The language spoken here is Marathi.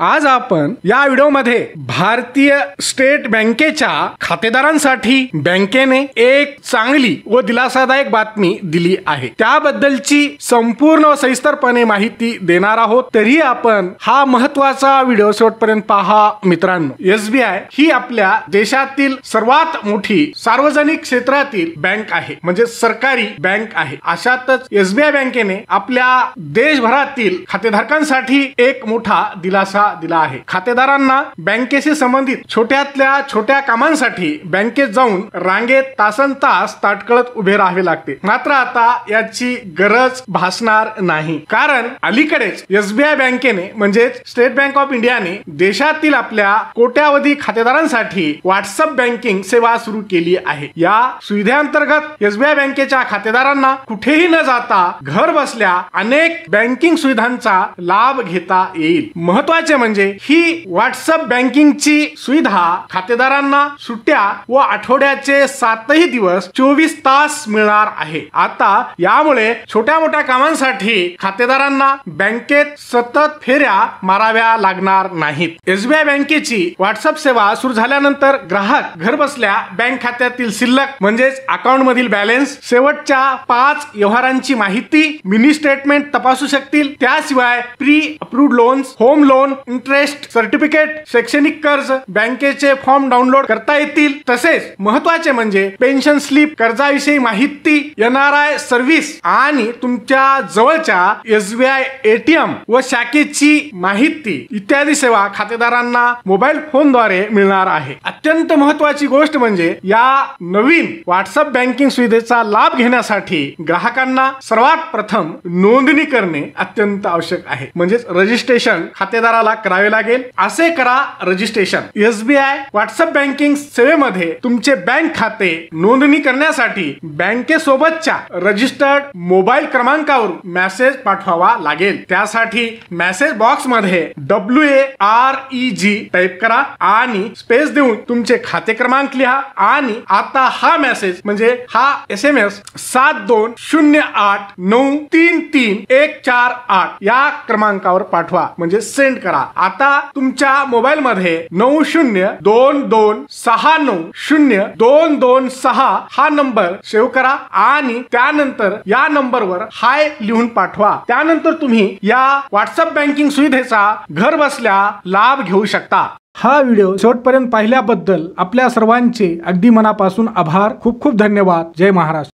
आज आपण या व्हिडिओमध्ये भारतीय स्टेट बँकेच्या खातेदारांसाठी बँकेने एक चांगली व दिलासादायक बातमी दिली आहे। त्याबद्दलची संपूर्ण व सविस्तरपणे माहिती देणार आहोत। तरी आपण हा महत्त्वाचा व्हिडिओ शेवटपर्यंत पहा मित्रांनो। एसबीआय ही आपल्या देशातील सर्वात मोठी सार्वजनिक क्षेत्रातील बँक आहे, म्हणजे सरकारी बँक आहे। अशातच एसबीआय बँकेने आपल्या देशभरातील खातेधारकांसाठी एक मोठा दिलासा दिला आहे। खातेदारांना बँकेशी संबंधित छोट्यातल्या छोट्या कामांसाठी बँकेत जाऊन रांगेत तासनतास ताटकळत उभे राहावे लागते। मात्र आता याची गरज भासणार नाही, कारण अलीकडेच एसबीआय बँकेने म्हणजे स्टेट बँक ऑफ इंडियाने देशातील आपल्या कोट्यावधी खातेदारांसाठी व्हॉट्सअप बँकिंग सेवा सुरू केली आहे। या सुविधेअंतर्गत एसबीआय बँकेच्या खातेदारांना कुठेही न जाता घर बसल्या अनेक बँकिंग सुविधांचा लाभ घेता येईल। महत्त्वाचे म्हणजे ही व्हॉट्सअप बँकिंगची सुविधा खातेदारांना सुट्ट्या व आठवड्याचे 7ही दिवस 24 तास मिळणार आहे। आता यामुळे छोट्या मोठ्या कामांसाठी खातेदारांना बँकेत सतत फेऱ्या माराव्या लागणार नाहीत। एसबीआय बँकेची व्हॉट्सअप सेवा सुरू झाल्यानंतर ग्राहक घर बसल्या बँक खात्यातील शिल्लक म्हणजेच अकाउंट मधील बॅलन्स, शेवटच्या 5 व्यवहारांची माहिती, मिनी स्टेटमेंट तपासू शकतील। त्याशिवाय pre approved loans, home loan, interest certificate, शैक्षणिक कर्ज, बँकेचे फॉर्म डाउनलोड करता येतील। तसेच महत्त्वाचे म्हणजे पेन्शन स्लिप, कर्जाविषयी माहिती, एनआरआय सर्व्हिस आणि तुमच्या जवळच्या एसबीआय एटीएम व शाखेची माहिती इत्यादी सेवा खातेदारांना मोबाईल फोनद्वारे मिळणार आहे। अत्यंत महत्त्वाची गोष्ट म्हणजे या नवीन व्हॉट्सअप बँकिंग सुविधेचा लाभ घेण्यासाठी ग्राहकांना सर्वात प्रथम नोंदणी करणे अत्यंत आवश्यक आहे, म्हणजेच रजिस्ट्रेशन खातेदाराला करावे लागेल। असे करा रजिस्ट्रेशन। एसबीआय व्हॉट्सअप बँकिंग सेवेमध्ये तुमचे बँक खाते नोंदणी करण्यासाठी बँकेसोबतच्या रजिस्टर्ड मोबाईल क्रमांकावर मेसेज पाठवावा लागेल। त्यासाठी मेसेज बॉक्स मध्ये WAREG टाइप करा आणि स्पेस देऊन तुमचे खाते क्रमांक लिहा आणि आता हा मेसेज म्हणजे हा SMS 7208933148 या क्रमांकावर पाठवा, म्हणजे सेंड करा। आता तुमच्या मोबाईल मध्ये 9022690226 हा नंबर सेव्ह करा आणि त्यानंतर या नंबरवर हाय लिहून पाठवा। त्यानंतर तुम्ही या व्हॉट्सअप बँकिंग सुविधेचा घर बसल्या लाभ घेऊ शकता। हा व्हिडिओ शेवटपर्यंत पाहिल्याबद्दल आपल्या सर्वांचे अगदी मनापासून आभार। खूप खूप धन्यवाद। जय महाराष्ट्र।